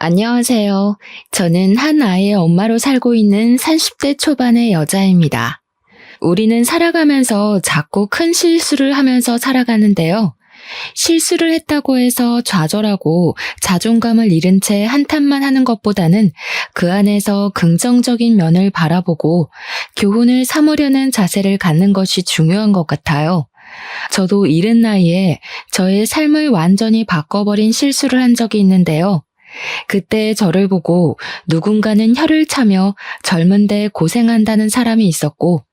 안녕하세요. 저는 한 아이의 엄마로 살고 있는 30대 초반의 여자입니다. 우리는 살아가면서 자꾸 큰 실수를 하면서 살아가는데요. 실수를 했다고 해서 좌절하고 자존감을 잃은 채 한탄만 하는 것보다는 그 안에서 긍정적인 면을 바라보고 교훈을 삼으려는 자세를 갖는 것이 중요한 것 같아요. 저도 이른 나이에 저의 삶을 완전히 바꿔버린 실수를 한 적이 있는데요. 그때 저를 보고 누군가는 혀를 차며 젊은데 고생한다는 사람이 있었고,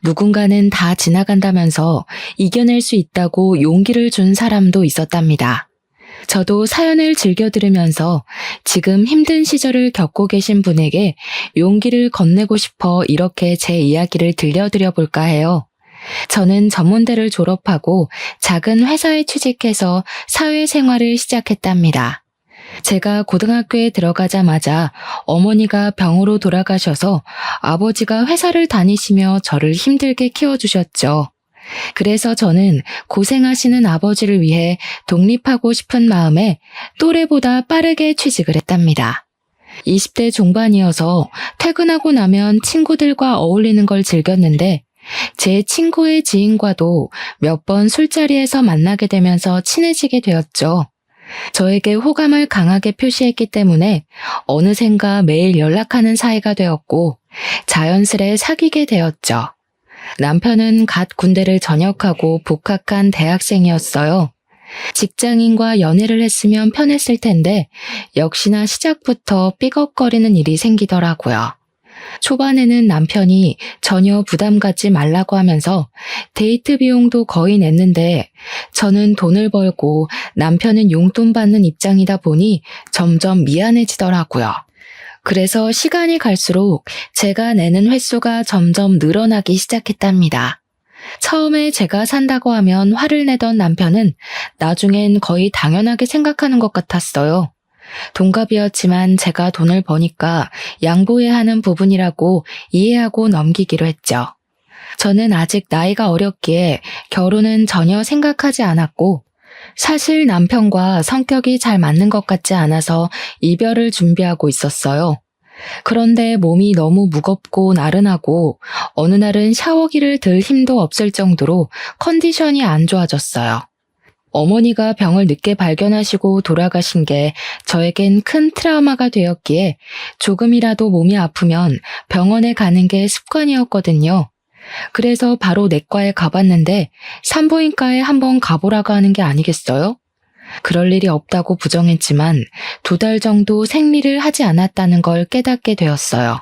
누군가는 다 지나간다면서 이겨낼 수 있다고 용기를 준 사람도 있었답니다. 저도 사연을 즐겨 들으면서 지금 힘든 시절을 겪고 계신 분에게 용기를 건네고 싶어 이렇게 제 이야기를 들려드려 볼까 해요. 저는 전문대를 졸업하고 작은 회사에 취직해서 사회생활을 시작했답니다. 제가 고등학교에 들어가자마자 어머니가 병으로 돌아가셔서 아버지가 회사를 다니시며 저를 힘들게 키워주셨죠. 그래서 저는 고생하시는 아버지를 위해 독립하고 싶은 마음에 또래보다 빠르게 취직을 했답니다. 20대 중반이어서 퇴근하고 나면 친구들과 어울리는 걸 즐겼는데 제 친구의 지인과도 몇 번 술자리에서 만나게 되면서 친해지게 되었죠. 저에게 호감을 강하게 표시했기 때문에 어느샌가 매일 연락하는 사이가 되었고 자연스레 사귀게 되었죠. 남편은 갓 군대를 전역하고 복학한 대학생이었어요. 직장인과 연애를 했으면 편했을 텐데 역시나 시작부터 삐걱거리는 일이 생기더라고요. 초반에는 남편이 전혀 부담 갖지 말라고 하면서 데이트 비용도 거의 냈는데 저는 돈을 벌고 남편은 용돈 받는 입장이다 보니 점점 미안해지더라고요. 그래서 시간이 갈수록 제가 내는 횟수가 점점 늘어나기 시작했답니다. 처음에 제가 산다고 하면 화를 내던 남편은 나중엔 거의 당연하게 생각하는 것 같았어요. 동갑이었지만 제가 돈을 버니까 양보해야 하는 부분이라고 이해하고 넘기기로 했죠. 저는 아직 나이가 어렸기에 결혼은 전혀 생각하지 않았고 사실 남편과 성격이 잘 맞는 것 같지 않아서 이별을 준비하고 있었어요. 그런데 몸이 너무 무겁고 나른하고 어느 날은 샤워기를 들 힘도 없을 정도로 컨디션이 안 좋아졌어요. 어머니가 병을 늦게 발견하시고 돌아가신 게 저에겐 큰 트라우마가 되었기에 조금이라도 몸이 아프면 병원에 가는 게 습관이었거든요. 그래서 바로 내과에 가봤는데 산부인과에 한번 가보라고 하는 게 아니겠어요? 그럴 일이 없다고 부정했지만 2달 정도 생리를 하지 않았다는 걸 깨닫게 되었어요.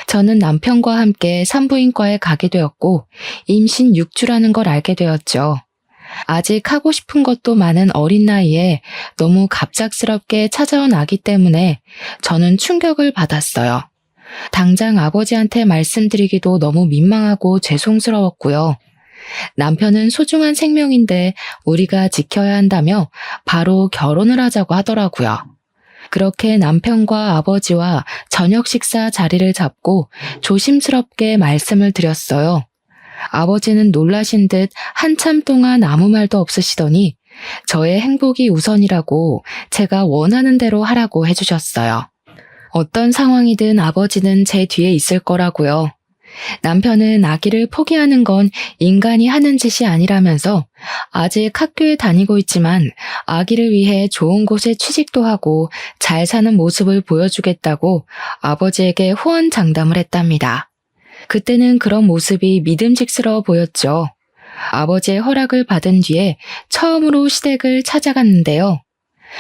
저는 남편과 함께 산부인과에 가게 되었고 임신 6주라는 걸 알게 되었죠. 아직 하고 싶은 것도 많은 어린 나이에 너무 갑작스럽게 찾아온 아기 때문에 저는 충격을 받았어요. 당장 아버지한테 말씀드리기도 너무 민망하고 죄송스러웠고요. 남편은 소중한 생명인데 우리가 지켜야 한다며 바로 결혼을 하자고 하더라고요. 그렇게 남편과 아버지와 저녁 식사 자리를 잡고 조심스럽게 말씀을 드렸어요. 아버지는 놀라신 듯 한참 동안 아무 말도 없으시더니 저의 행복이 우선이라고 제가 원하는 대로 하라고 해주셨어요. 어떤 상황이든 아버지는 제 뒤에 있을 거라고요. 남편은 아기를 포기하는 건 인간이 하는 짓이 아니라면서 아직 학교에 다니고 있지만 아기를 위해 좋은 곳에 취직도 하고 잘 사는 모습을 보여주겠다고 아버지에게 호언장담을 했답니다. 그때는 그런 모습이 믿음직스러워 보였죠. 아버지의 허락을 받은 뒤에 처음으로 시댁을 찾아갔는데요.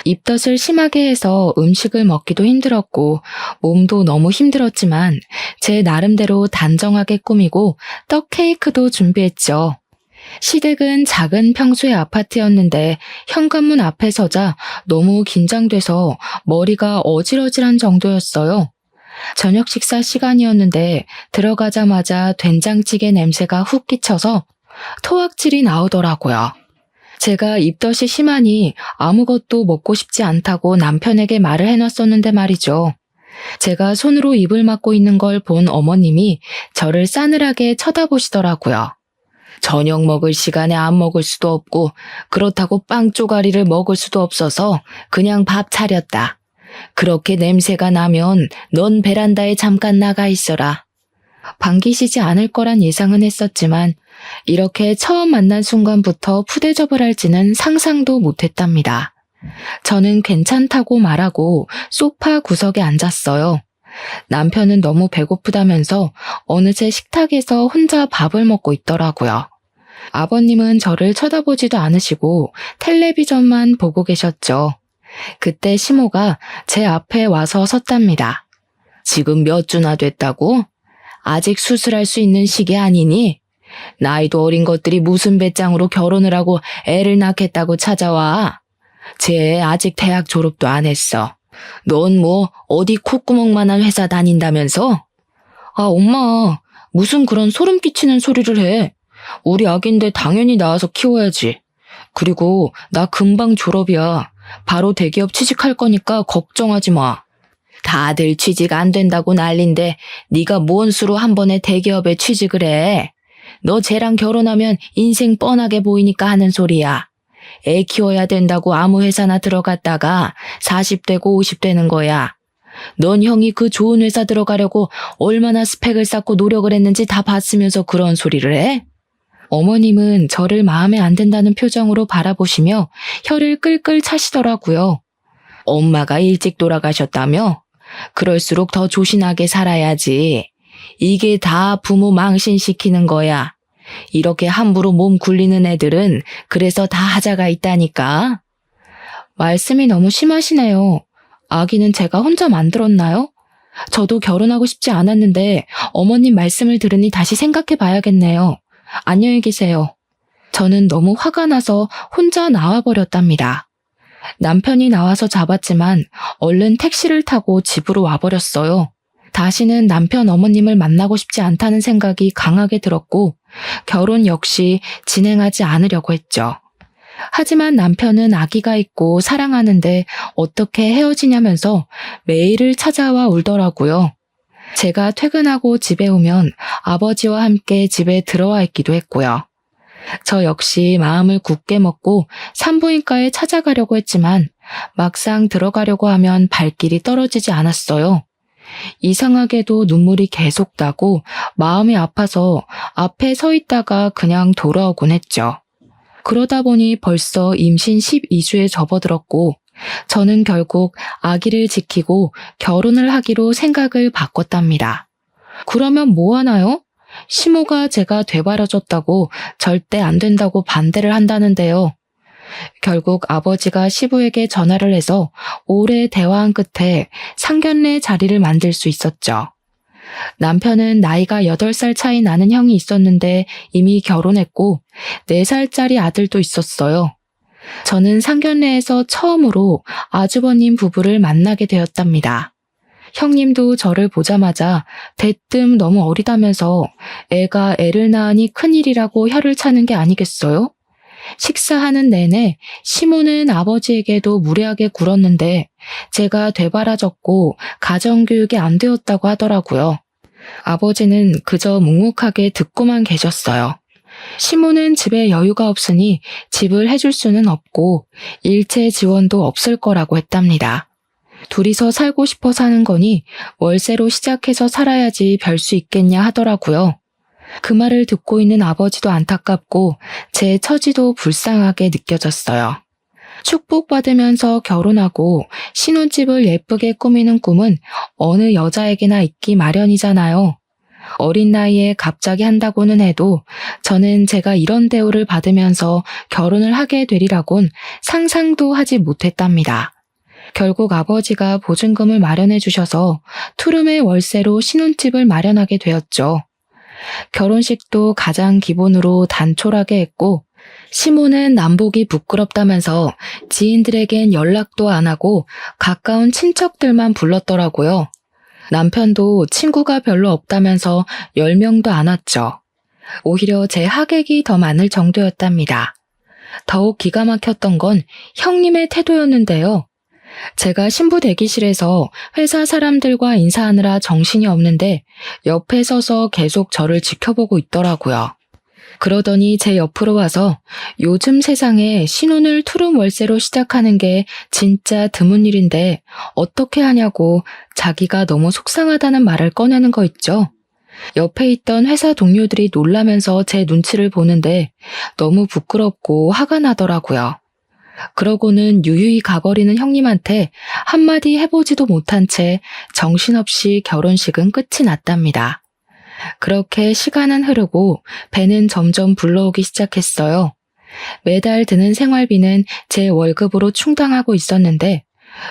입덧을 심하게 해서 음식을 먹기도 힘들었고 몸도 너무 힘들었지만 제 나름대로 단정하게 꾸미고 떡 케이크도 준비했죠. 시댁은 작은 평수의 아파트였는데 현관문 앞에 서자 너무 긴장돼서 머리가 어질어질한 정도였어요. 저녁 식사 시간이었는데 들어가자마자 된장찌개 냄새가 훅 끼쳐서 토악질이 나오더라고요. 제가 입덧이 심하니 아무것도 먹고 싶지 않다고 남편에게 말을 해놨었는데 말이죠. 제가 손으로 입을 막고 있는 걸 본 어머님이 저를 싸늘하게 쳐다보시더라고요. 저녁 먹을 시간에 안 먹을 수도 없고 그렇다고 빵 쪼가리를 먹을 수도 없어서 그냥 밥 차렸다. 그렇게 냄새가 나면 넌 베란다에 잠깐 나가 있어라. 반기시지 않을 거란 예상은 했었지만 이렇게 처음 만난 순간부터 푸대접을 할지는 상상도 못했답니다. 저는 괜찮다고 말하고 소파 구석에 앉았어요. 남편은 너무 배고프다면서 어느새 식탁에서 혼자 밥을 먹고 있더라고요. 아버님은 저를 쳐다보지도 않으시고 텔레비전만 보고 계셨죠. 그때 시모가 제 앞에 와서 섰답니다. 지금 몇 주나 됐다고? 아직 수술할 수 있는 시기 아니니? 나이도 어린 것들이 무슨 배짱으로 결혼을 하고 애를 낳겠다고 찾아와? 쟤 아직 대학 졸업도 안 했어. 넌 뭐 어디 콧구멍만한 회사 다닌다면서? 아, 엄마, 무슨 그런 소름 끼치는 소리를 해. 우리 아기인데 당연히 낳아서 키워야지. 그리고 나 금방 졸업이야. 바로 대기업 취직할 거니까 걱정하지 마. 다들 취직 안 된다고 난린데 네가 뭔 수로 한 번에 대기업에 취직을 해. 너 쟤랑 결혼하면 인생 뻔하게 보이니까 하는 소리야. 애 키워야 된다고 아무 회사나 들어갔다가 40되고 50되는 거야. 넌 형이 그 좋은 회사 들어가려고 얼마나 스펙을 쌓고 노력을 했는지 다 봤으면서 그런 소리를 해? 어머님은 저를 마음에 안 든다는 표정으로 바라보시며 혀를 끌끌 차시더라고요. 엄마가 일찍 돌아가셨다며? 그럴수록 더 조신하게 살아야지. 이게 다 부모 망신시키는 거야. 이렇게 함부로 몸 굴리는 애들은 그래서 다 하자가 있다니까. 말씀이 너무 심하시네요. 아기는 제가 혼자 만들었나요? 저도 결혼하고 싶지 않았는데 어머님 말씀을 들으니 다시 생각해 봐야겠네요. 안녕히 계세요. 저는 너무 화가 나서 혼자 나와버렸답니다. 남편이 나와서 잡았지만 얼른 택시를 타고 집으로 와버렸어요. 다시는 남편 어머님을 만나고 싶지 않다는 생각이 강하게 들었고 결혼 역시 진행하지 않으려고 했죠. 하지만 남편은 아기가 있고 사랑하는데 어떻게 헤어지냐면서 매일을 찾아와 울더라고요. 제가 퇴근하고 집에 오면 아버지와 함께 집에 들어와 있기도 했고요. 저 역시 마음을 굳게 먹고 산부인과에 찾아가려고 했지만 막상 들어가려고 하면 발길이 떨어지지 않았어요. 이상하게도 눈물이 계속 나고 마음이 아파서 앞에 서 있다가 그냥 돌아오곤 했죠. 그러다 보니 벌써 임신 12주에 접어들었고 저는 결국 아기를 지키고 결혼을 하기로 생각을 바꿨답니다. 그러면 뭐 하나요? 시모가 제가 되바라졌다고 절대 안 된다고 반대를 한다는데요. 결국 아버지가 시부에게 전화를 해서 오래 대화한 끝에 상견례 자리를 만들 수 있었죠. 남편은 나이가 8살 차이 나는 형이 있었는데 이미 결혼했고 4살짜리 아들도 있었어요. 저는 상견례에서 처음으로 아주버님 부부를 만나게 되었답니다. 형님도 저를 보자마자 대뜸 너무 어리다면서 애가 애를 낳으니 큰일이라고 혀를 차는 게 아니겠어요? 식사하는 내내 시모는 아버지에게도 무례하게 굴었는데 제가 되바라졌고 가정교육이 안 되었다고 하더라고요. 아버지는 그저 묵묵하게 듣고만 계셨어요. 시모는 집에 여유가 없으니 집을 해줄 수는 없고 일체 지원도 없을 거라고 했답니다. 둘이서 살고 싶어 사는 거니 월세로 시작해서 살아야지 별 수 있겠냐 하더라고요. 그 말을 듣고 있는 아버지도 안타깝고 제 처지도 불쌍하게 느껴졌어요. 축복받으면서 결혼하고 신혼집을 예쁘게 꾸미는 꿈은 어느 여자에게나 있기 마련이잖아요. 어린 나이에 갑자기 한다고는 해도 저는 제가 이런 대우를 받으면서 결혼을 하게 되리라곤 상상도 하지 못했답니다. 결국 아버지가 보증금을 마련해 주셔서 투룸의 월세로 신혼집을 마련하게 되었죠. 결혼식도 가장 기본으로 단촐하게 했고 시모는 남보기 부끄럽다면서 지인들에겐 연락도 안 하고 가까운 친척들만 불렀더라고요. 남편도 친구가 별로 없다면서 10명도 안 왔죠. 오히려 제 하객이 더 많을 정도였답니다. 더욱 기가 막혔던 건 형님의 태도였는데요. 제가 신부 대기실에서 회사 사람들과 인사하느라 정신이 없는데 옆에 서서 계속 저를 지켜보고 있더라고요. 그러더니 제 옆으로 와서 요즘 세상에 신혼을 투룸 월세로 시작하는 게 진짜 드문 일인데 어떻게 하냐고 자기가 너무 속상하다는 말을 꺼내는 거 있죠. 옆에 있던 회사 동료들이 놀라면서 제 눈치를 보는데 너무 부끄럽고 화가 나더라고요. 그러고는 유유히 가버리는 형님한테 한마디 해보지도 못한 채 정신없이 결혼식은 끝이 났답니다. 그렇게 시간은 흐르고 배는 점점 불러오기 시작했어요. 매달 드는 생활비는 제 월급으로 충당하고 있었는데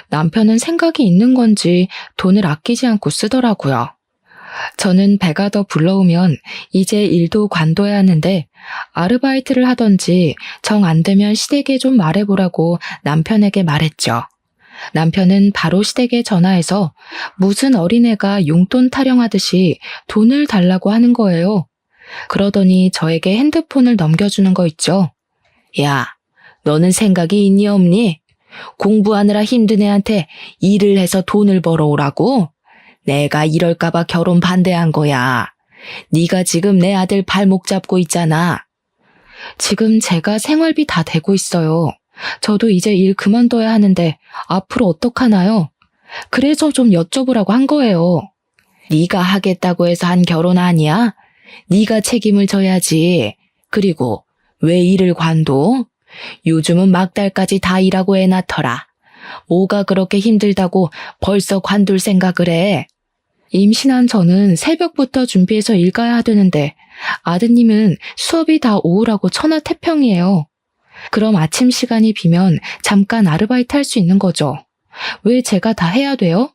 남편은 생각이 있는 건지 돈을 아끼지 않고 쓰더라고요. 저는 배가 더 불러오면 이제 일도 관둬야 하는데 아르바이트를 하던지 정 안 되면 시댁에 좀 말해보라고 남편에게 말했죠. 남편은 바로 시댁에 전화해서 무슨 어린애가 용돈 타령하듯이 돈을 달라고 하는 거예요. 그러더니 저에게 핸드폰을 넘겨주는 거 있죠. 야, 너는 생각이 있니 없니? 공부하느라 힘든 애한테 일을 해서 돈을 벌어오라고? 내가 이럴까봐 결혼 반대한 거야. 네가 지금 내 아들 발목 잡고 있잖아. 지금 제가 생활비 다 대고 있어요. 저도 이제 일 그만둬야 하는데 앞으로 어떡하나요? 그래서 좀 여쭤보라고 한 거예요. 네가 하겠다고 해서 한 결혼 아니야? 네가 책임을 져야지. 그리고 왜 일을 관둬? 요즘은 막달까지 다 일하고 애 낳더라. 뭐가 그렇게 힘들다고 벌써 관둘 생각을 해? 임신한 저는 새벽부터 준비해서 일 가야 하는데 아드님은 수업이 다 오후라고 천하태평이에요. 그럼 아침 시간이 비면 잠깐 아르바이트 할 수 있는 거죠. 왜 제가 다 해야 돼요?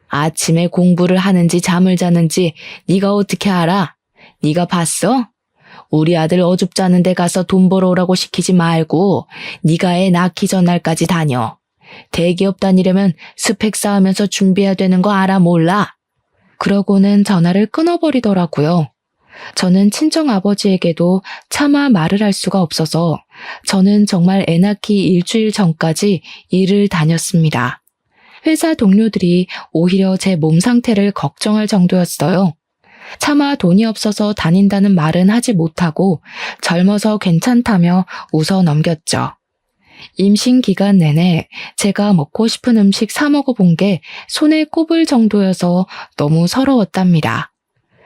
아침에 공부를 하는지 잠을 자는지 네가 어떻게 알아? 네가 봤어? 우리 아들 어줍잖은 데 가서 돈 벌어오라고 시키지 말고 네가 애 낳기 전날까지 다녀. 대기업 다니려면 스펙 쌓으면서 준비해야 되는 거 알아 몰라? 그러고는 전화를 끊어버리더라고요. 저는 친정아버지에게도 차마 말을 할 수가 없어서 저는 정말 애 낳기 일주일 전까지 일을 다녔습니다. 회사 동료들이 오히려 제 몸 상태를 걱정할 정도였어요. 차마 돈이 없어서 다닌다는 말은 하지 못하고 젊어서 괜찮다며 웃어 넘겼죠. 임신 기간 내내 제가 먹고 싶은 음식 사 먹어본 게 손에 꼽을 정도여서 너무 서러웠답니다.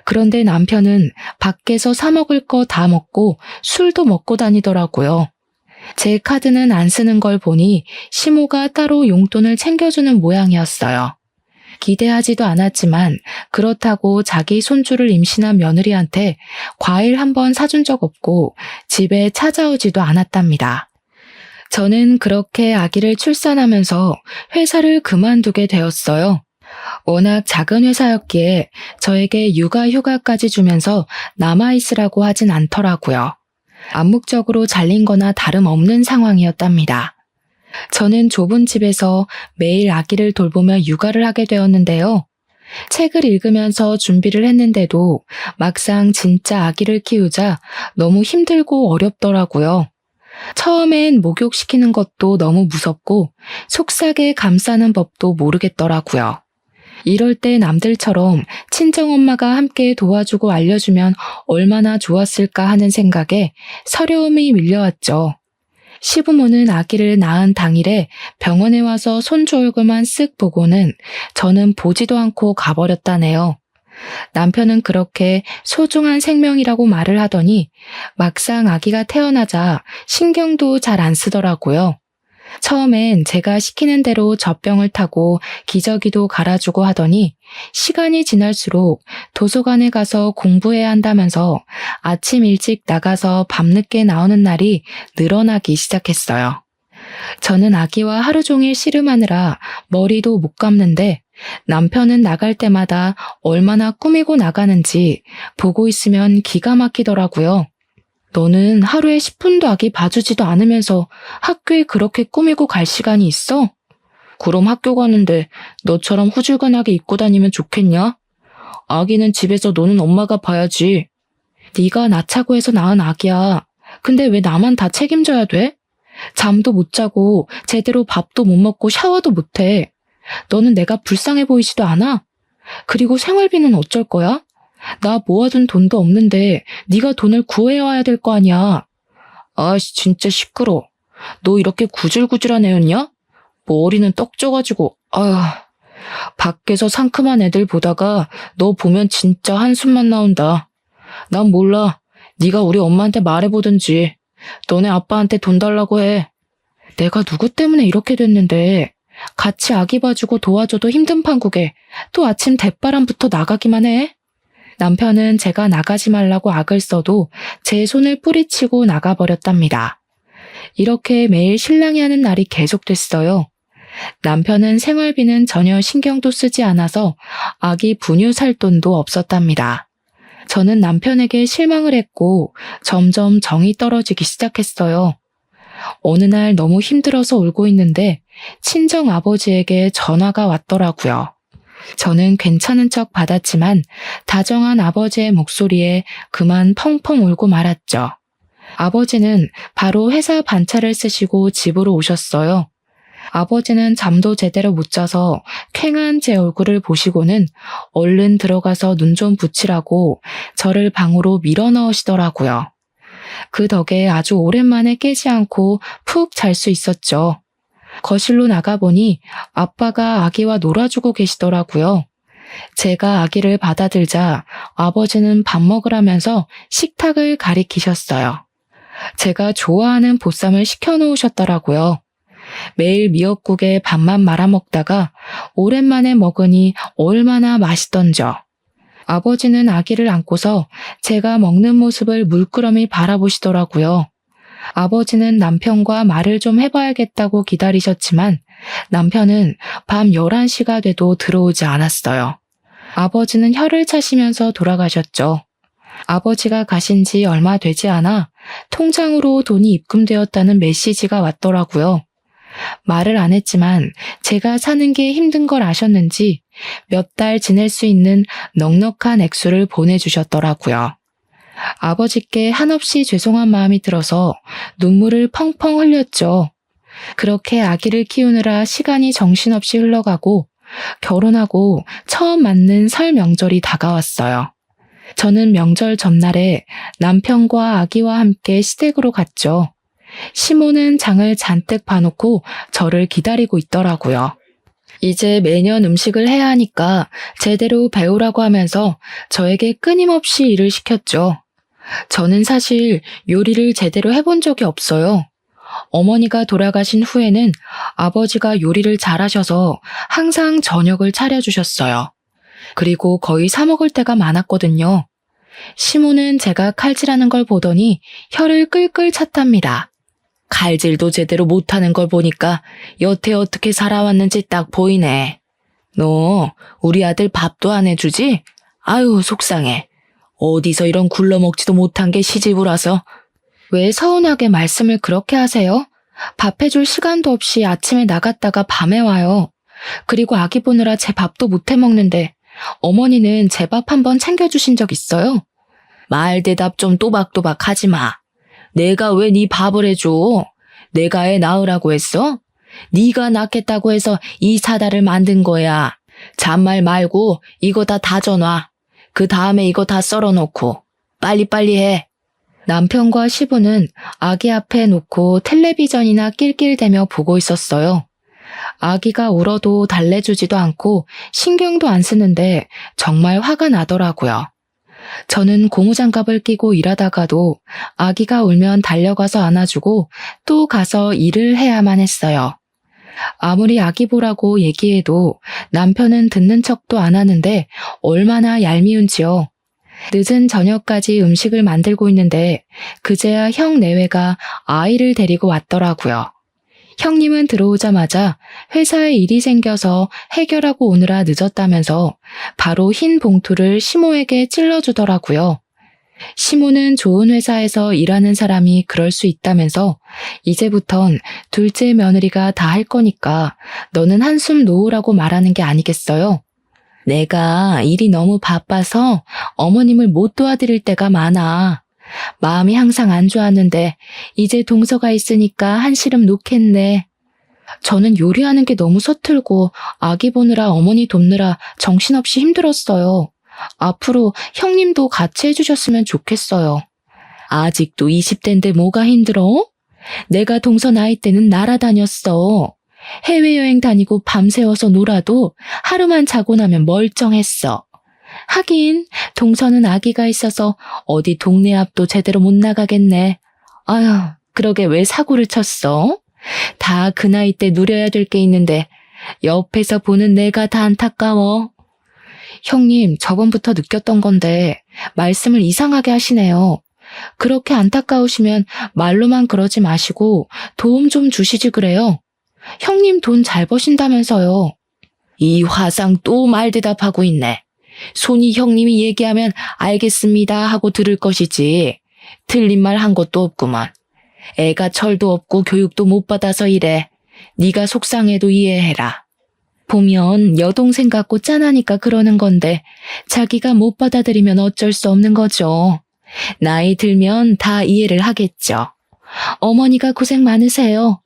그런데 남편은 밖에서 사 먹을 거 다 먹고 술도 먹고 다니더라고요. 제 카드는 안 쓰는 걸 보니 시모가 따로 용돈을 챙겨주는 모양이었어요. 기대하지도 않았지만 그렇다고 자기 손주를 임신한 며느리한테 과일 한 번 사준 적 없고 집에 찾아오지도 않았답니다. 저는 그렇게 아기를 출산하면서 회사를 그만두게 되었어요. 워낙 작은 회사였기에 저에게 육아휴가까지 주면서 남아있으라고 하진 않더라고요. 암묵적으로 잘린 거나 다름없는 상황이었답니다. 저는 좁은 집에서 매일 아기를 돌보며 육아를 하게 되었는데요. 책을 읽으면서 준비를 했는데도 막상 진짜 아기를 키우자 너무 힘들고 어렵더라고요. 처음엔 목욕시키는 것도 너무 무섭고 속삭에 감싸는 법도 모르겠더라고요. 이럴 때 남들처럼 친정엄마가 함께 도와주고 알려주면 얼마나 좋았을까 하는 생각에 서러움이 밀려왔죠. 시부모는 아기를 낳은 당일에 병원에 와서 손주 얼굴만 쓱 보고는 저는 보지도 않고 가버렸다네요. 남편은 그렇게 소중한 생명이라고 말을 하더니 막상 아기가 태어나자 신경도 잘 안 쓰더라고요. 처음엔 제가 시키는 대로 젖병을 타고 기저귀도 갈아주고 하더니 시간이 지날수록 도서관에 가서 공부해야 한다면서 아침 일찍 나가서 밤늦게 나오는 날이 늘어나기 시작했어요. 저는 아기와 하루 종일 씨름하느라 머리도 못 감는데 남편은 나갈 때마다 얼마나 꾸미고 나가는지 보고 있으면 기가 막히더라고요. 너는 하루에 10분도 아기 봐주지도 않으면서 학교에 그렇게 꾸미고 갈 시간이 있어? 그럼 학교 가는데 너처럼 후줄근하게 입고 다니면 좋겠냐? 아기는 집에서 노는 엄마가 봐야지. 네가 낳자고 해서 낳은 아기야. 근데 왜 나만 다 책임져야 돼? 잠도 못 자고 제대로 밥도 못 먹고 샤워도 못 해. 너는 내가 불쌍해 보이지도 않아? 그리고 생활비는 어쩔 거야? 나 모아둔 돈도 없는데 네가 돈을 구해와야 될 거 아니야. 아씨, 진짜 시끄러. 너 이렇게 구질구질한 애였냐? 머리는 떡져가지고. 아휴. 밖에서 상큼한 애들 보다가 너 보면 진짜 한숨만 나온다. 난 몰라. 네가 우리 엄마한테 말해보든지. 너네 아빠한테 돈 달라고 해. 내가 누구 때문에 이렇게 됐는데 같이 아기 봐주고 도와줘도 힘든 판국에 또 아침 대바람부터 나가기만 해. 남편은 제가 나가지 말라고 악을 써도 제 손을 뿌리치고 나가버렸답니다. 이렇게 매일 신랑이 하는 날이 계속됐어요. 남편은 생활비는 전혀 신경도 쓰지 않아서 아기 분유 살 돈도 없었답니다. 저는 남편에게 실망을 했고 점점 정이 떨어지기 시작했어요. 어느 날 너무 힘들어서 울고 있는데 친정 아버지에게 전화가 왔더라고요. 저는 괜찮은 척 받았지만 다정한 아버지의 목소리에 그만 펑펑 울고 말았죠. 아버지는 바로 회사 반차를 쓰시고 집으로 오셨어요. 아버지는 잠도 제대로 못 자서 퀭한 제 얼굴을 보시고는 얼른 들어가서 눈 좀 붙이라고 저를 방으로 밀어 넣으시더라고요. 그 덕에 아주 오랜만에 깨지 않고 푹 잘 수 있었죠. 거실로 나가보니 아빠가 아기와 놀아주고 계시더라고요. 제가 아기를 받아들자 아버지는 밥 먹으라면서 식탁을 가리키셨어요. 제가 좋아하는 보쌈을 시켜놓으셨더라고요. 매일 미역국에 밥만 말아먹다가 오랜만에 먹으니 얼마나 맛있던져. 아버지는 아기를 안고서 제가 먹는 모습을 물끄러미 바라보시더라고요. 아버지는 남편과 말을 좀 해봐야겠다고 기다리셨지만 남편은 밤 11시가 돼도 들어오지 않았어요. 아버지는 혀를 차시면서 돌아가셨죠. 아버지가 가신 지 얼마 되지 않아 통장으로 돈이 입금되었다는 메시지가 왔더라고요. 말을 안 했지만 제가 사는 게 힘든 걸 아셨는지 몇 달 지낼 수 있는 넉넉한 액수를 보내주셨더라고요. 아버지께 한없이 죄송한 마음이 들어서 눈물을 펑펑 흘렸죠. 그렇게 아기를 키우느라 시간이 정신없이 흘러가고 결혼하고 처음 맞는 설 명절이 다가왔어요. 저는 명절 전날에 남편과 아기와 함께 시댁으로 갔죠. 시모는 장을 잔뜩 봐놓고 저를 기다리고 있더라고요. 이제 매년 음식을 해야 하니까 제대로 배우라고 하면서 저에게 끊임없이 일을 시켰죠. 저는 사실 요리를 제대로 해본 적이 없어요. 어머니가 돌아가신 후에는 아버지가 요리를 잘하셔서 항상 저녁을 차려주셨어요. 그리고 거의 사 먹을 때가 많았거든요. 시모는 제가 칼질하는 걸 보더니 혀를 끌끌 찼답니다. 칼질도 제대로 못하는 걸 보니까 여태 어떻게 살아왔는지 딱 보이네. 너 우리 아들 밥도 안 해주지? 아유, 속상해. 어디서 이런 굴러먹지도 못한 게 시집을 와서. 왜 서운하게 말씀을 그렇게 하세요? 밥 해줄 시간도 없이 아침에 나갔다가 밤에 와요. 그리고 아기 보느라 제 밥도 못 해먹는데 어머니는 제 밥 한번 챙겨주신 적 있어요? 말 대답 좀 또박또박 하지 마. 내가 왜 네 밥을 해줘? 내가 애 낳으라고 했어? 네가 낳겠다고 해서 이 사다를 만든 거야. 잔말 말고 이거 다 다져놔. 그 다음에 이거 다 썰어놓고 빨리빨리 해. 남편과 시부는 아기 앞에 놓고 텔레비전이나 낄낄대며 보고 있었어요. 아기가 울어도 달래주지도 않고 신경도 안 쓰는데 정말 화가 나더라고요. 저는 고무장갑을 끼고 일하다가도 아기가 울면 달려가서 안아주고 또 가서 일을 해야만 했어요. 아무리 아기 보라고 얘기해도 남편은 듣는 척도 안 하는데 얼마나 얄미운지요. 늦은 저녁까지 음식을 만들고 있는데 그제야 형 내외가 아이를 데리고 왔더라고요. 형님은 들어오자마자 회사에 일이 생겨서 해결하고 오느라 늦었다면서 바로 흰 봉투를 시모에게 찔러주더라고요. 시모는 좋은 회사에서 일하는 사람이 그럴 수 있다면서 이제부턴 둘째 며느리가 다 할 거니까 너는 한숨 놓으라고 말하는 게 아니겠어요? 내가 일이 너무 바빠서 어머님을 못 도와드릴 때가 많아. 마음이 항상 안 좋았는데 이제 동서가 있으니까 한시름 놓겠네. 저는 요리하는 게 너무 서툴고 아기 보느라 어머니 돕느라 정신없이 힘들었어요. 앞으로 형님도 같이 해주셨으면 좋겠어요. 아직도 20대인데 뭐가 힘들어? 내가 동서 나이 때는 날아다녔어. 해외여행 다니고 밤새워서 놀아도 하루만 자고 나면 멀쩡했어. 하긴 동서는 아기가 있어서 어디 동네 앞도 제대로 못 나가겠네. 아휴, 그러게 왜 사고를 쳤어? 다 그 나이 때 누려야 될 게 있는데 옆에서 보는 내가 다 안타까워. 형님, 저번부터 느꼈던 건데 말씀을 이상하게 하시네요. 그렇게 안타까우시면 말로만 그러지 마시고 도움 좀 주시지 그래요. 형님 돈 잘 버신다면서요. 이 화상 또 말대답하고 있네. 손이 형님이 얘기하면 알겠습니다 하고 들을 것이지. 틀린 말 한 것도 없구만. 애가 철도 없고 교육도 못 받아서 이래. 네가 속상해도 이해해라. 보면 여동생 같고 짠하니까 그러는 건데 자기가 못 받아들이면 어쩔 수 없는 거죠. 나이 들면 다 이해를 하겠죠. 어머니가 고생 많으세요.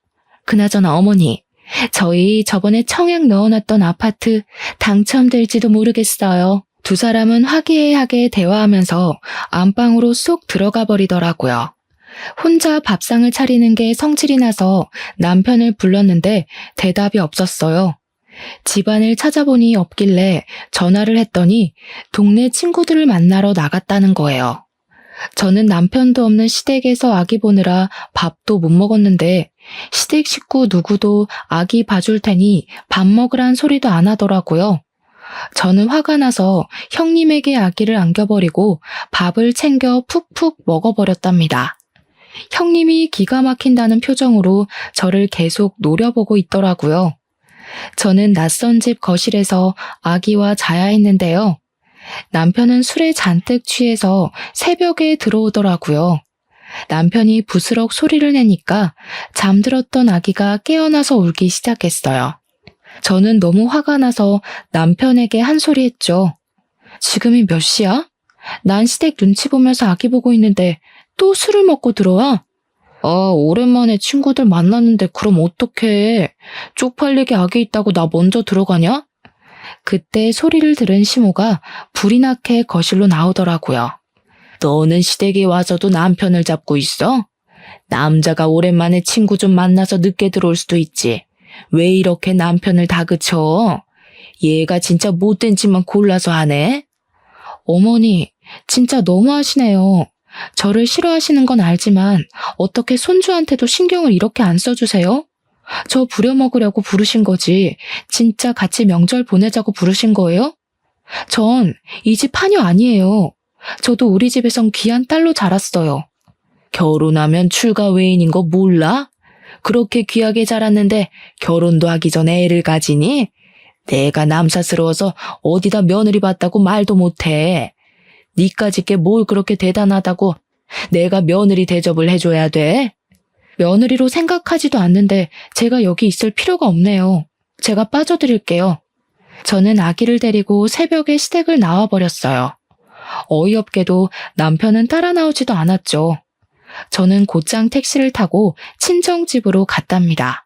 그나저나 어머니, 저희 저번에 청약 넣어놨던 아파트 당첨될지도 모르겠어요. 두 사람은 화기애애하게 대화하면서 안방으로 쏙 들어가 버리더라고요. 혼자 밥상을 차리는 게 성질이 나서 남편을 불렀는데 대답이 없었어요. 집안을 찾아보니 없길래 전화를 했더니 동네 친구들을 만나러 나갔다는 거예요. 저는 남편도 없는 시댁에서 아기 보느라 밥도 못 먹었는데 시댁 식구 누구도 아기 봐줄 테니 밥 먹으란 소리도 안 하더라고요. 저는 화가 나서 형님에게 아기를 안겨버리고 밥을 챙겨 푹푹 먹어버렸답니다. 형님이 기가 막힌다는 표정으로 저를 계속 노려보고 있더라고요. 저는 낯선 집 거실에서 아기와 자야 했는데요. 남편은 술에 잔뜩 취해서 새벽에 들어오더라고요. 남편이 부스럭 소리를 내니까 잠들었던 아기가 깨어나서 울기 시작했어요. 저는 너무 화가 나서 남편에게 한 소리 했죠. 지금이 몇 시야? 난 시댁 눈치 보면서 아기 보고 있는데 또 술을 먹고 들어와? 오랜만에 친구들 만났는데 그럼 어떡해. 쪽팔리게 아기 있다고 나 먼저 들어가냐? 그때 소리를 들은 시모가 불이 나게 거실로 나오더라고요. 너는 시댁에 와서도 남편을 잡고 있어? 남자가 오랜만에 친구 좀 만나서 늦게 들어올 수도 있지. 왜 이렇게 남편을 다그쳐? 얘가 진짜 못된 짓만 골라서 하네? 어머니, 진짜 너무하시네요. 저를 싫어하시는 건 알지만 어떻게 손주한테도 신경을 이렇게 안 써주세요? 저 부려먹으려고 부르신 거지 진짜 같이 명절 보내자고 부르신 거예요? 전 이 집 하녀 아니에요. 저도 우리 집에선 귀한 딸로 자랐어요. 결혼하면 출가 외인인 거 몰라? 그렇게 귀하게 자랐는데 결혼도 하기 전에 애를 가지니? 내가 남사스러워서 어디다 며느리 봤다고 말도 못해. 니까짓 게 뭘 그렇게 대단하다고 내가 며느리 대접을 해줘야 돼? 며느리로 생각하지도 않는데 제가 여기 있을 필요가 없네요. 제가 빠져드릴게요. 저는 아기를 데리고 새벽에 시댁을 나와버렸어요. 어이없게도 남편은 따라 나오지도 않았죠. 저는 곧장 택시를 타고 친정집으로 갔답니다.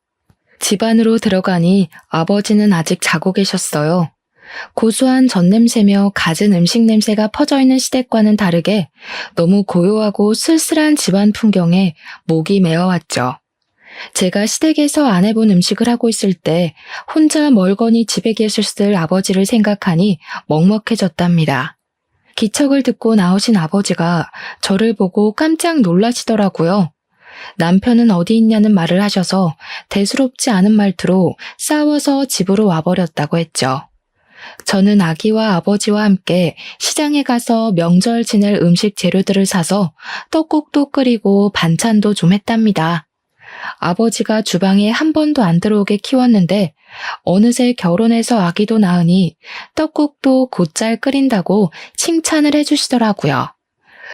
집 안으로 들어가니 아버지는 아직 자고 계셨어요. 고소한 젖냄새며 갖은 음식 냄새가 퍼져있는 시댁과는 다르게 너무 고요하고 쓸쓸한 집안 풍경에 목이 메어왔죠. 제가 시댁에서 안 해본 음식을 하고 있을 때 혼자 멀거니 집에 계셨을 아버지를 생각하니 먹먹해졌답니다. 기척을 듣고 나오신 아버지가 저를 보고 깜짝 놀라시더라고요. 남편은 어디 있냐는 말을 하셔서 대수롭지 않은 말투로 싸워서 집으로 와버렸다고 했죠. 저는 아기와 아버지와 함께 시장에 가서 명절 지낼 음식 재료들을 사서 떡국도 끓이고 반찬도 좀 했답니다. 아버지가 주방에 한 번도 안 들어오게 키웠는데 어느새 결혼해서 아기도 낳으니 떡국도 곧잘 끓인다고 칭찬을 해주시더라고요.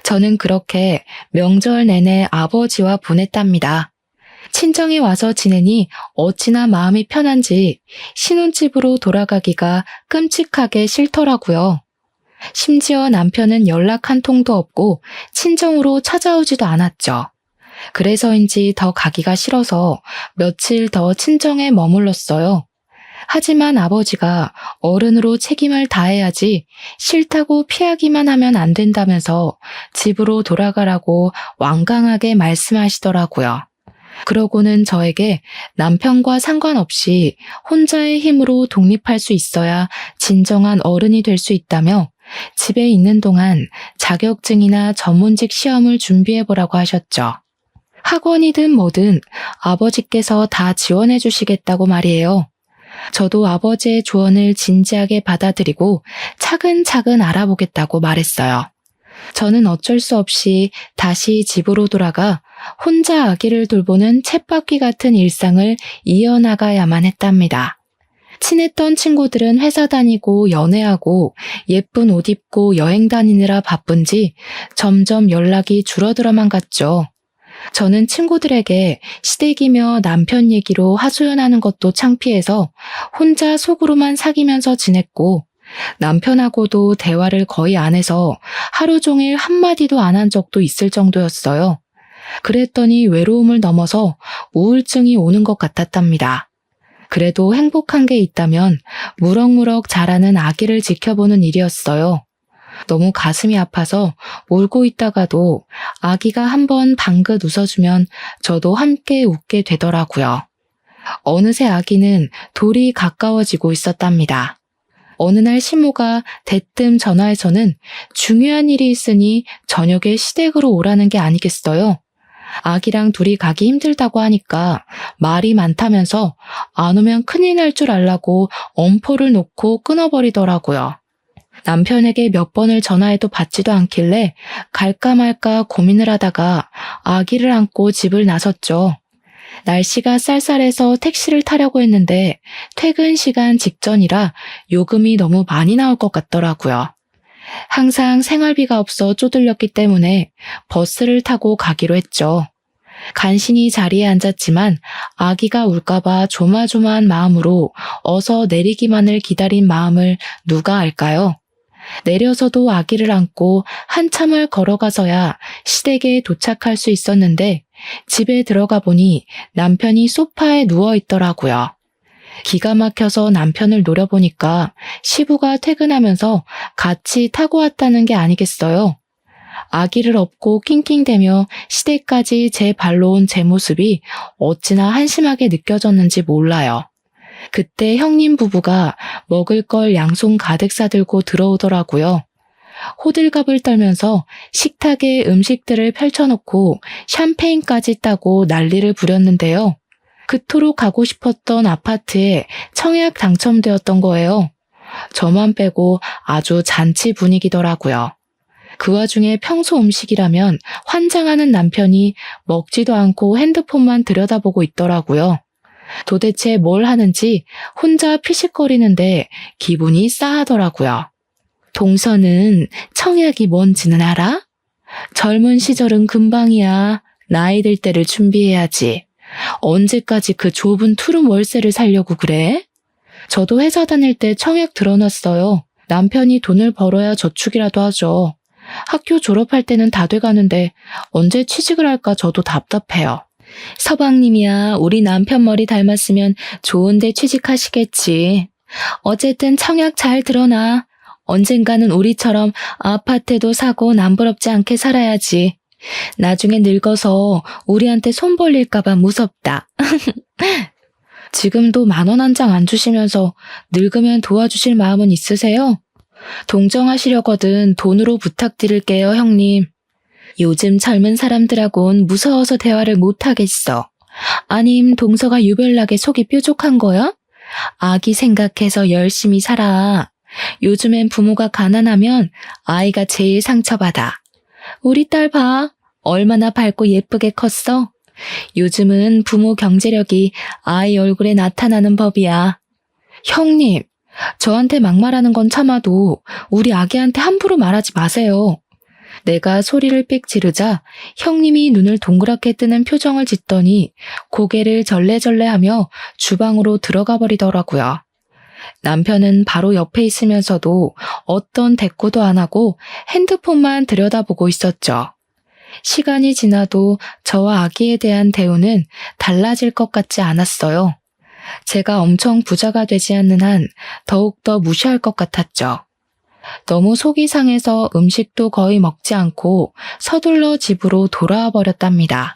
저는 그렇게 명절 내내 아버지와 보냈답니다. 친정에 와서 지내니 어찌나 마음이 편한지 신혼집으로 돌아가기가 끔찍하게 싫더라고요. 심지어 남편은 연락 한 통도 없고 친정으로 찾아오지도 않았죠. 그래서인지 더 가기가 싫어서 며칠 더 친정에 머물렀어요. 하지만 아버지가 어른으로 책임을 다해야지 싫다고 피하기만 하면 안 된다면서 집으로 돌아가라고 완강하게 말씀하시더라고요. 그러고는 저에게 남편과 상관없이 혼자의 힘으로 독립할 수 있어야 진정한 어른이 될 수 있다며 집에 있는 동안 자격증이나 전문직 시험을 준비해보라고 하셨죠. 학원이든 뭐든 아버지께서 다 지원해 주시겠다고 말이에요. 저도 아버지의 조언을 진지하게 받아들이고 차근차근 알아보겠다고 말했어요. 저는 어쩔 수 없이 다시 집으로 돌아가 혼자 아기를 돌보는 쳇바퀴 같은 일상을 이어나가야만 했답니다. 친했던 친구들은 회사 다니고 연애하고 예쁜 옷 입고 여행 다니느라 바쁜지 점점 연락이 줄어들어만 갔죠. 저는 친구들에게 시댁이며 남편 얘기로 하소연하는 것도 창피해서 혼자 속으로만 사귀면서 지냈고 남편하고도 대화를 거의 안 해서 하루 종일 한마디도 안 한 적도 있을 정도였어요. 그랬더니 외로움을 넘어서 우울증이 오는 것 같았답니다. 그래도 행복한 게 있다면 무럭무럭 자라는 아기를 지켜보는 일이었어요. 너무 가슴이 아파서 울고 있다가도 아기가 한번 방긋 웃어주면 저도 함께 웃게 되더라고요. 어느새 아기는 돌이 가까워지고 있었답니다. 어느 날 시모가 대뜸 전화해서는 중요한 일이 있으니 저녁에 시댁으로 오라는 게 아니겠어요? 아기랑 둘이 가기 힘들다고 하니까 말이 많다면서 안 오면 큰일 날 줄 알라고 엄포를 놓고 끊어버리더라고요. 남편에게 몇 번을 전화해도 받지도 않길래 갈까 말까 고민을 하다가 아기를 안고 집을 나섰죠. 날씨가 쌀쌀해서 택시를 타려고 했는데 퇴근 시간 직전이라 요금이 너무 많이 나올 것 같더라고요. 항상 생활비가 없어 쪼들렸기 때문에 버스를 타고 가기로 했죠. 간신히 자리에 앉았지만 아기가 울까봐 조마조마한 마음으로 어서 내리기만을 기다린 마음을 누가 알까요? 내려서도 아기를 안고 한참을 걸어가서야 시댁에 도착할 수 있었는데 집에 들어가 보니 남편이 소파에 누워 있더라고요. 기가 막혀서 남편을 노려보니까 시부가 퇴근하면서 같이 타고 왔다는 게 아니겠어요. 아기를 업고 낑낑대며 시댁까지 제 발로 온 제 모습이 어찌나 한심하게 느껴졌는지 몰라요. 그때 형님 부부가 먹을 걸 양손 가득 싸들고 들어오더라고요. 호들갑을 떨면서 식탁에 음식들을 펼쳐놓고 샴페인까지 따고 난리를 부렸는데요. 그토록 가고 싶었던 아파트에 청약 당첨되었던 거예요. 저만 빼고 아주 잔치 분위기더라고요. 그 와중에 평소 음식이라면 환장하는 남편이 먹지도 않고 핸드폰만 들여다보고 있더라고요. 도대체 뭘 하는지 혼자 피식거리는데 기분이 싸하더라고요. 동서는 청약이 뭔지는 알아? 젊은 시절은 금방이야. 나이 들 때를 준비해야지. 언제까지 그 좁은 투룸 월세를 살려고 그래? 저도 회사 다닐 때 청약 들어놨어요. 남편이 돈을 벌어야 저축이라도 하죠. 학교 졸업할 때는 다 돼가는데 언제 취직을 할까 저도 답답해요. 서방님이야 우리 남편 머리 닮았으면 좋은데 취직하시겠지. 어쨌든 청약 잘 들어놔. 언젠가는 우리처럼 아파트도 사고 남부럽지 않게 살아야지. 나중에 늙어서 우리한테 손 벌릴까봐 무섭다. 지금도 10,000원 한 장 안 주시면서 늙으면 도와주실 마음은 있으세요? 동정하시려거든 돈으로 부탁드릴게요, 형님. 요즘 젊은 사람들하곤 무서워서 대화를 못하겠어. 아님 동서가 유별나게 속이 뾰족한 거야? 아기 생각해서 열심히 살아. 요즘엔 부모가 가난하면 아이가 제일 상처받아. 우리 딸 봐. 얼마나 밝고 예쁘게 컸어? 요즘은 부모 경제력이 아이 얼굴에 나타나는 법이야. 형님, 저한테 막말하는 건 참아도 우리 아기한테 함부로 말하지 마세요. 내가 소리를 삑 지르자 형님이 눈을 동그랗게 뜨는 표정을 짓더니 고개를 절레절레하며 주방으로 들어가 버리더라고요. 남편은 바로 옆에 있으면서도 어떤 대꾸도 안 하고 핸드폰만 들여다보고 있었죠. 시간이 지나도 저와 아기에 대한 대우는 달라질 것 같지 않았어요. 제가 엄청 부자가 되지 않는 한 더욱더 무시할 것 같았죠. 너무 속이 상해서 음식도 거의 먹지 않고 서둘러 집으로 돌아와 버렸답니다.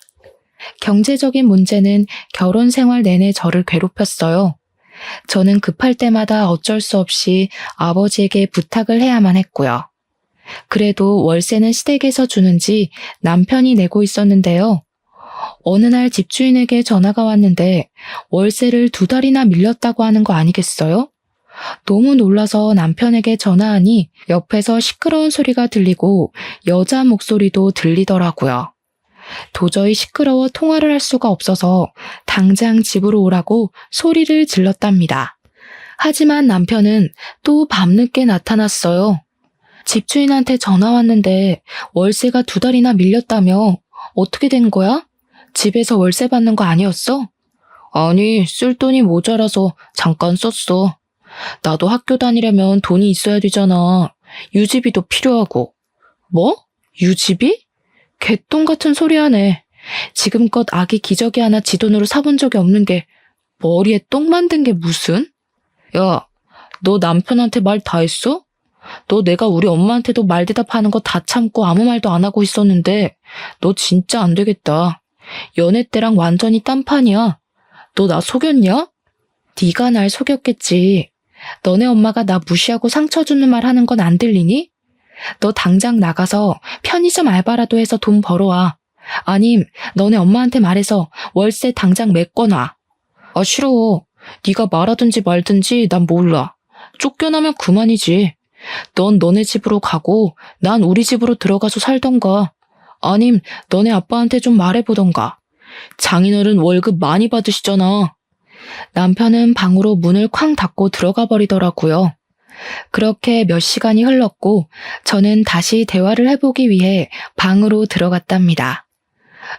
경제적인 문제는 결혼 생활 내내 저를 괴롭혔어요. 저는 급할 때마다 어쩔 수 없이 아버지에게 부탁을 해야만 했고요. 그래도 월세는 시댁에서 주는지 남편이 내고 있었는데요. 어느 날 집주인에게 전화가 왔는데 월세를 2달이나 밀렸다고 하는 거 아니겠어요? 너무 놀라서 남편에게 전화하니 옆에서 시끄러운 소리가 들리고 여자 목소리도 들리더라고요. 도저히 시끄러워 통화를 할 수가 없어서 당장 집으로 오라고 소리를 질렀답니다. 하지만 남편은 또 밤늦게 나타났어요. 집주인한테 전화 왔는데 월세가 2달이나 밀렸다며. 어떻게 된 거야? 집에서 월세 받는 거 아니었어? 아니, 쓸 돈이 모자라서 잠깐 썼어. 나도 학교 다니려면 돈이 있어야 되잖아. 유지비도 필요하고. 뭐? 유지비? 개똥 같은 소리 하네. 지금껏 아기 기저귀 하나 지 돈으로 사본 적이 없는 게 머리에 똥 만든 게 무슨? 야, 너 남편한테 말 다 했어? 너 내가 우리 엄마한테도 말 대답하는 거 다 참고 아무 말도 안 하고 있었는데 너 진짜 안 되겠다. 연애 때랑 완전히 딴판이야. 너 나 속였냐? 네가 날 속였겠지. 너네 엄마가 나 무시하고 상처 주는 말 하는 건 안 들리니? 너 당장 나가서 편의점 알바라도 해서 돈 벌어와. 아님 너네 엄마한테 말해서 월세 당장 메꿔놔. 아 싫어. 네가 말하든지 말든지 난 몰라. 쫓겨나면 그만이지. 넌 너네 집으로 가고 난 우리 집으로 들어가서 살던가. 아님 너네 아빠한테 좀 말해보던가. 장인어른 월급 많이 받으시잖아. 남편은 방으로 문을 쾅 닫고 들어가 버리더라고요. 그렇게 몇 시간이 흘렀고 저는 다시 대화를 해보기 위해 방으로 들어갔답니다.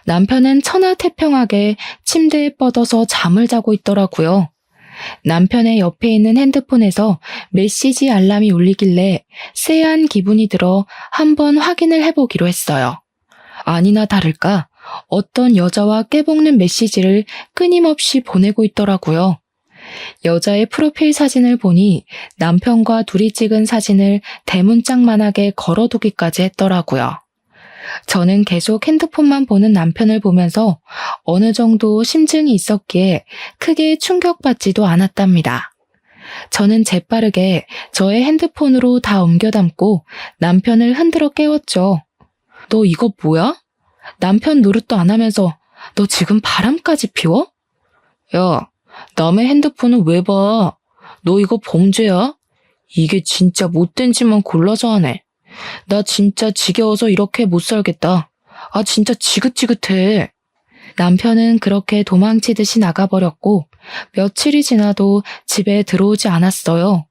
남편은 천하태평하게 침대에 뻗어서 잠을 자고 있더라고요. 남편의 옆에 있는 핸드폰에서 메시지 알람이 울리길래 쎄한 기분이 들어 한번 확인을 해보기로 했어요. 아니나 다를까 어떤 여자와 깨볶는 메시지를 끊임없이 보내고 있더라고요. 여자의 프로필 사진을 보니 남편과 둘이 찍은 사진을 대문짝만하게 걸어두기까지 했더라고요. 저는 계속 핸드폰만 보는 남편을 보면서 어느 정도 심증이 있었기에 크게 충격받지도 않았답니다. 저는 재빠르게 저의 핸드폰으로 다 옮겨 담고 남편을 흔들어 깨웠죠. 너 이거 뭐야? 남편 노릇도 안 하면서 너 지금 바람까지 피워? 야, 남의 핸드폰은 왜 봐? 너 이거 범죄야? 이게 진짜 못된 짓만 골라서 하네. 나 진짜 지겨워서 이렇게 못 살겠다. 아 진짜 지긋지긋해. 남편은 그렇게 도망치듯이 나가버렸고 며칠이 지나도 집에 들어오지 않았어요.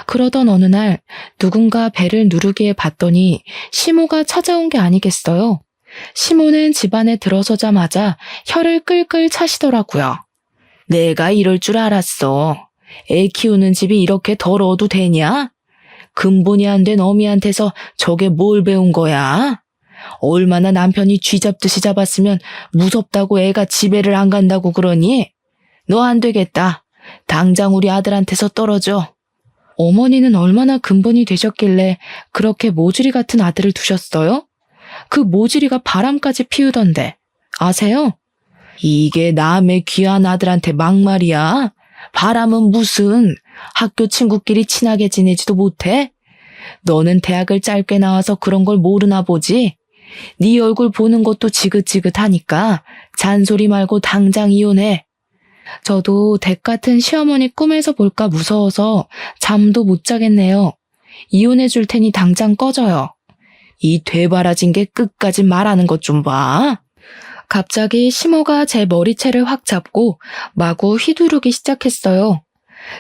그러던 어느 날 누군가 배를 누르기에 봤더니 시모가 찾아온 게 아니겠어요. 시모는 집안에 들어서자마자 혀를 끌끌 차시더라고요. 내가 이럴 줄 알았어. 애 키우는 집이 이렇게 더러워도 되냐? 근본이 안 된 어미한테서 저게 뭘 배운 거야? 얼마나 남편이 쥐 잡듯이 잡았으면 무섭다고 애가 집에를 안 간다고 그러니? 너 안 되겠다. 당장 우리 아들한테서 떨어져. 어머니는 얼마나 근본이 되셨길래 그렇게 모질이 같은 아들을 두셨어요? 그 모질이가 바람까지 피우던데. 아세요? 이게 남의 귀한 아들한테 막말이야. 바람은 무슨 학교 친구끼리 친하게 지내지도 못해? 너는 대학을 짧게 나와서 그런 걸 모르나 보지? 네 얼굴 보는 것도 지긋지긋하니까 잔소리 말고 당장 이혼해. 저도 댁 같은 시어머니 꿈에서 볼까 무서워서 잠도 못 자겠네요. 이혼해 줄 테니 당장 꺼져요. 이 되바라진 게 끝까지 말하는 것 좀 봐. 갑자기 시모가 제 머리채를 확 잡고 마구 휘두르기 시작했어요.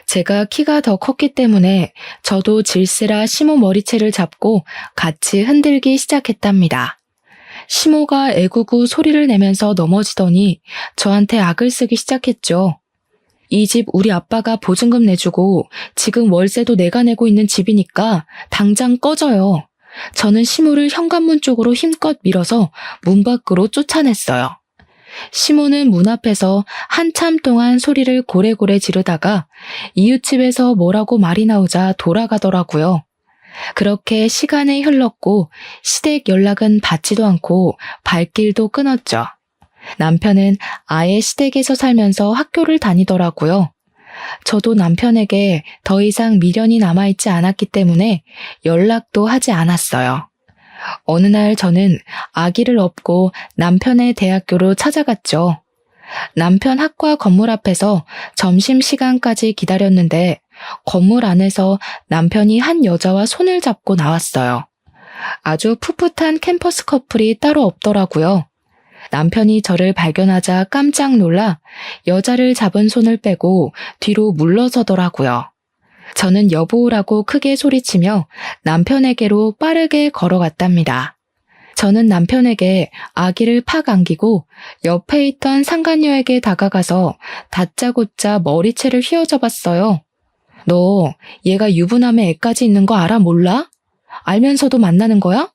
제가 키가 더 컸기 때문에 저도 질세라 시모 머리채를 잡고 같이 흔들기 시작했답니다. 시모가 애구구 소리를 내면서 넘어지더니 저한테 악을 쓰기 시작했죠. 이 집 우리 아빠가 보증금 내주고 지금 월세도 내가 내고 있는 집이니까 당장 꺼져요. 저는 시모를 현관문 쪽으로 힘껏 밀어서 문 밖으로 쫓아냈어요. 시모는 문 앞에서 한참 동안 소리를 고래고래 지르다가 이웃집에서 뭐라고 말이 나오자 돌아가더라고요. 그렇게 시간이 흘렀고 시댁 연락은 받지도 않고 발길도 끊었죠. 남편은 아예 시댁에서 살면서 학교를 다니더라고요. 저도 남편에게 더 이상 미련이 남아있지 않았기 때문에 연락도 하지 않았어요. 어느 날 저는 아기를 업고 남편의 대학교로 찾아갔죠. 남편 학과 건물 앞에서 점심시간까지 기다렸는데 건물 안에서 남편이 한 여자와 손을 잡고 나왔어요. 아주 풋풋한 캠퍼스 커플이 따로 없더라고요. 남편이 저를 발견하자 깜짝 놀라 여자를 잡은 손을 빼고 뒤로 물러서더라고요. 저는 여보라고 크게 소리치며 남편에게로 빠르게 걸어갔답니다. 저는 남편에게 아기를 팍 안기고 옆에 있던 상간녀에게 다가가서 다짜고짜 머리채를 휘어잡았어요. 너 얘가 유부남의 애까지 있는 거 알아 몰라? 알면서도 만나는 거야?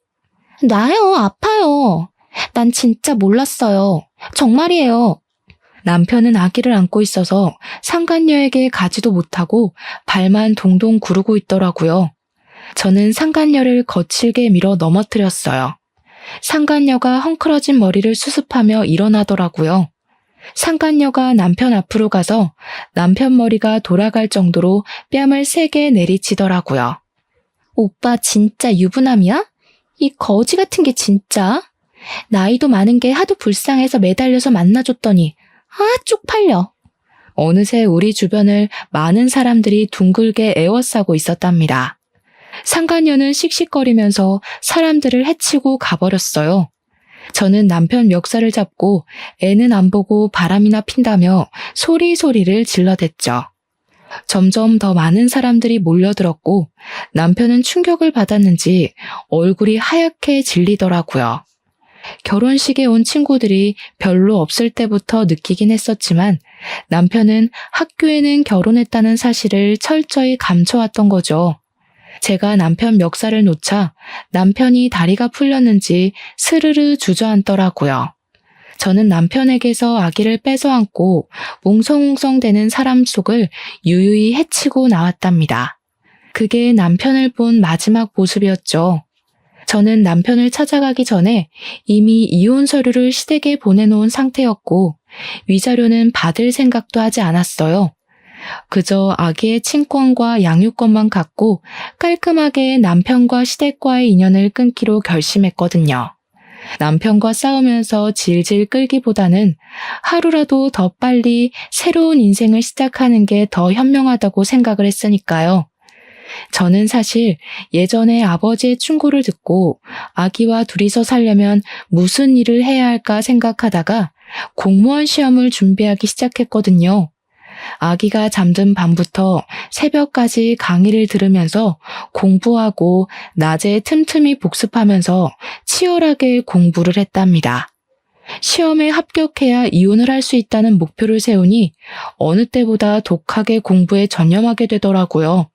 나요, 아파요. 난 진짜 몰랐어요. 정말이에요. 남편은 아기를 안고 있어서 상간녀에게 가지도 못하고 발만 동동 구르고 있더라고요. 저는 상간녀를 거칠게 밀어 넘어뜨렸어요. 상간녀가 헝클어진 머리를 수습하며 일어나더라고요. 상간녀가 남편 앞으로 가서 남편 머리가 돌아갈 정도로 뺨을 세게 내리치더라고요. 오빠 진짜 유부남이야? 이 거지 같은 게 진짜? 나이도 많은 게 하도 불쌍해서 매달려서 만나줬더니 쪽팔려. 어느새 우리 주변을 많은 사람들이 둥글게 에워싸고 있었답니다. 상간녀는 씩씩거리면서 사람들을 해치고 가버렸어요. 저는 남편 멱살을 잡고 애는 안 보고 바람이나 핀다며 소리소리를 질러댔죠. 점점 더 많은 사람들이 몰려들었고 남편은 충격을 받았는지 얼굴이 하얗게 질리더라고요. 결혼식에 온 친구들이 별로 없을 때부터 느끼긴 했었지만 남편은 학교에는 결혼했다는 사실을 철저히 감춰왔던 거죠. 제가 남편 멱살을 놓자 남편이 다리가 풀렸는지 스르르 주저앉더라고요. 저는 남편에게서 아기를 뺏어 안고 웅성웅성대는 사람 속을 유유히 헤치고 나왔답니다. 그게 남편을 본 마지막 모습이었죠. 저는 남편을 찾아가기 전에 이미 이혼 서류를 시댁에 보내놓은 상태였고 위자료는 받을 생각도 하지 않았어요. 그저 아기의 친권과 양육권만 갖고 깔끔하게 남편과 시댁과의 인연을 끊기로 결심했거든요. 남편과 싸우면서 질질 끌기보다는 하루라도 더 빨리 새로운 인생을 시작하는 게 더 현명하다고 생각을 했으니까요. 저는 사실 예전에 아버지의 충고를 듣고 아기와 둘이서 살려면 무슨 일을 해야 할까 생각하다가 공무원 시험을 준비하기 시작했거든요. 아기가 잠든 밤부터 새벽까지 강의를 들으면서 공부하고 낮에 틈틈이 복습하면서 치열하게 공부를 했답니다. 시험에 합격해야 이혼을 할 수 있다는 목표를 세우니 어느 때보다 독하게 공부에 전념하게 되더라고요.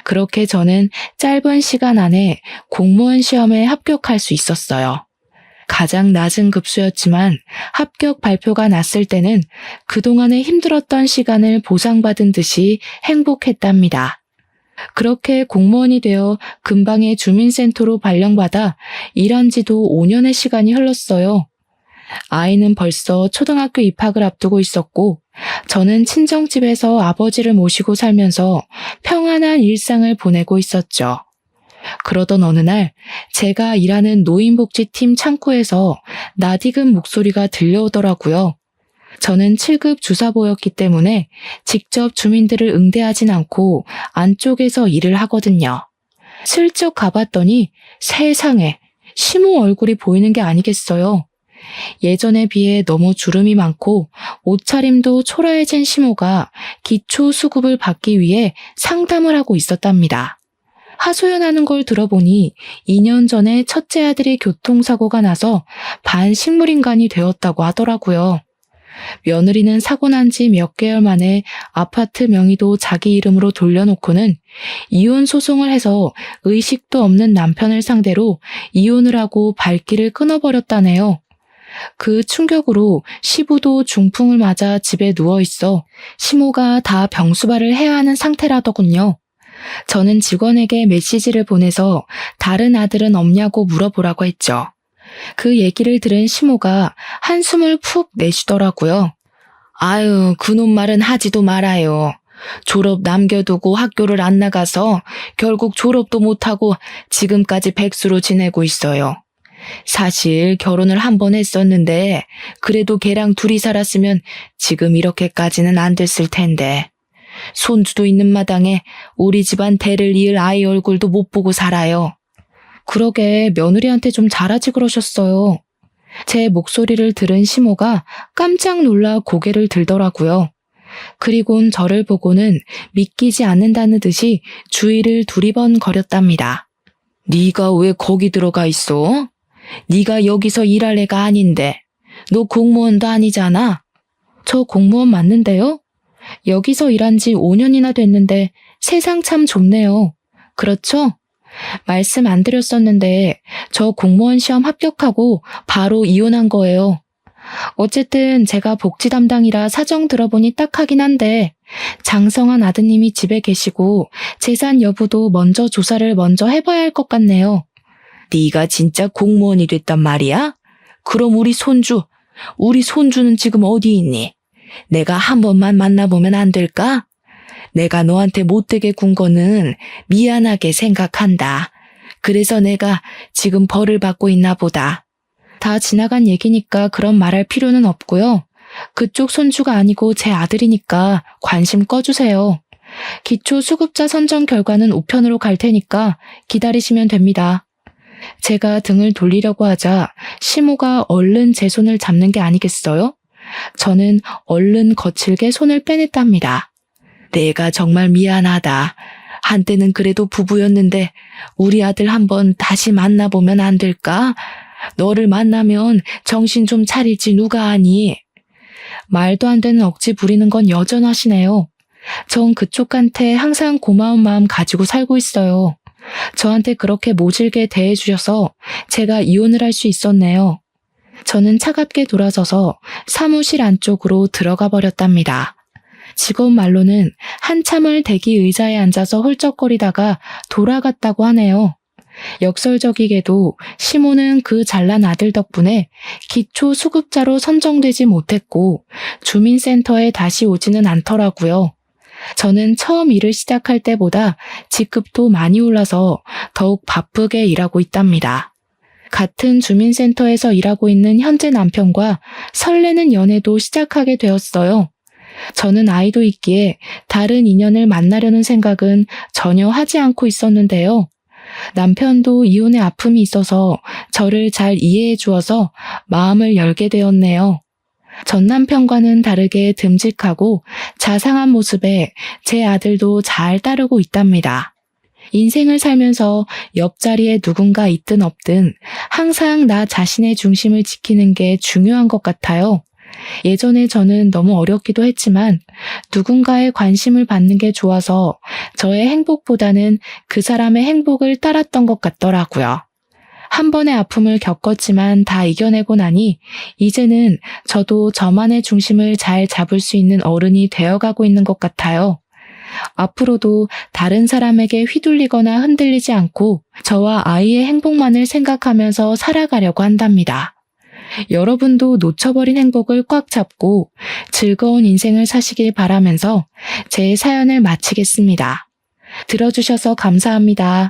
그렇게 저는 짧은 시간 안에 공무원 시험에 합격할 수 있었어요. 가장 낮은 급수였지만 합격 발표가 났을 때는 그동안의 힘들었던 시간을 보상받은 듯이 행복했답니다. 그렇게 공무원이 되어 근방의 주민센터로 발령받아 일한 지도 5년의 시간이 흘렀어요. 아이는 벌써 초등학교 입학을 앞두고 있었고 저는 친정집에서 아버지를 모시고 살면서 평안한 일상을 보내고 있었죠. 그러던 어느 날 제가 일하는 노인복지팀 창구에서 낯익은 목소리가 들려오더라고요. 저는 7급 주사보였기 때문에 직접 주민들을 응대하진 않고 안쪽에서 일을 하거든요. 슬쩍 가봤더니 세상에 시모 얼굴이 보이는 게 아니겠어요. 예전에 비해 너무 주름이 많고 옷차림도 초라해진 시모가 기초 수급을 받기 위해 상담을 하고 있었답니다. 하소연하는 걸 들어보니 2년 전에 첫째 아들이 교통사고가 나서 반식물인간이 되었다고 하더라고요. 며느리는 사고 난 지 몇 개월 만에 아파트 명의도 자기 이름으로 돌려놓고는 이혼 소송을 해서 의식도 없는 남편을 상대로 이혼을 하고 발길을 끊어버렸다네요. 그 충격으로 시부도 중풍을 맞아 집에 누워있어 시모가 다 병수발을 해야 하는 상태라더군요. 저는 직원에게 메시지를 보내서 다른 아들은 없냐고 물어보라고 했죠. 그 얘기를 들은 시모가 한숨을 푹 내쉬더라고요. 아유, 그놈 말은 하지도 말아요. 졸업 남겨두고 학교를 안 나가서 결국 졸업도 못하고 지금까지 백수로 지내고 있어요. 사실 결혼을 한 번 했었는데 그래도 걔랑 둘이 살았으면 지금 이렇게까지는 안 됐을 텐데. 손주도 있는 마당에 우리 집안 대를 이을 아이 얼굴도 못 보고 살아요. 그러게 며느리한테 좀 잘하지 그러셨어요. 제 목소리를 들은 시모가 깜짝 놀라 고개를 들더라고요. 그리곤 저를 보고는 믿기지 않는다는 듯이 주위를 두리번거렸답니다. 네가 왜 거기 들어가 있어? 네가 여기서 일할 애가 아닌데. 너 공무원도 아니잖아. 저 공무원 맞는데요? 여기서 일한 지 5년이나 됐는데 세상 참 좁네요. 그렇죠? 말씀 안 드렸었는데 저 공무원 시험 합격하고 바로 이혼한 거예요. 어쨌든 제가 복지 담당이라 사정 들어보니 딱하긴 한데 장성한 아드님이 집에 계시고 재산 여부도 먼저 조사를 먼저 해봐야 할 것 같네요. 네가 진짜 공무원이 됐단 말이야? 그럼 우리 손주는 지금 어디 있니? 내가 한 번만 만나보면 안 될까? 내가 너한테 못되게 군 거는 미안하게 생각한다. 그래서 내가 지금 벌을 받고 있나 보다. 다 지나간 얘기니까 그런 말할 필요는 없고요. 그쪽 손주가 아니고 제 아들이니까 관심 꺼주세요. 기초수급자 선정 결과는 우편으로 갈 테니까 기다리시면 됩니다. 제가 등을 돌리려고 하자 시모가 얼른 제 손을 잡는 게 아니겠어요? 저는 얼른 거칠게 손을 빼냈답니다. 내가 정말 미안하다. 한때는 그래도 부부였는데 우리 아들 한번 다시 만나보면 안 될까? 너를 만나면 정신 좀 차리지 누가 아니. 말도 안 되는 억지 부리는 건 여전하시네요. 전 그쪽한테 항상 고마운 마음 가지고 살고 있어요. 저한테 그렇게 모질게 대해주셔서 제가 이혼을 할 수 있었네요. 저는 차갑게 돌아서서 사무실 안쪽으로 들어가 버렸답니다. 직원 말로는 한참을 대기 의자에 앉아서 훌쩍거리다가 돌아갔다고 하네요. 역설적이게도 시모는 그 잘난 아들 덕분에 기초수급자로 선정되지 못했고 주민센터에 다시 오지는 않더라고요. 저는 처음 일을 시작할 때보다 직급도 많이 올라서 더욱 바쁘게 일하고 있답니다. 같은 주민센터에서 일하고 있는 현재 남편과 설레는 연애도 시작하게 되었어요. 저는 아이도 있기에 다른 인연을 만나려는 생각은 전혀 하지 않고 있었는데요. 남편도 이혼의 아픔이 있어서 저를 잘 이해해 주어서 마음을 열게 되었네요. 전 남편과는 다르게 듬직하고 자상한 모습에 제 아들도 잘 따르고 있답니다. 인생을 살면서 옆자리에 누군가 있든 없든 항상 나 자신의 중심을 지키는 게 중요한 것 같아요. 예전에 저는 너무 어렵기도 했지만 누군가의 관심을 받는 게 좋아서 저의 행복보다는 그 사람의 행복을 따랐던 것 같더라고요. 한 번의 아픔을 겪었지만 다 이겨내고 나니 이제는 저도 저만의 중심을 잘 잡을 수 있는 어른이 되어가고 있는 것 같아요. 앞으로도 다른 사람에게 휘둘리거나 흔들리지 않고 저와 아이의 행복만을 생각하면서 살아가려고 한답니다. 여러분도 놓쳐버린 행복을 꽉 잡고 즐거운 인생을 사시길 바라면서 제 사연을 마치겠습니다. 들어주셔서 감사합니다.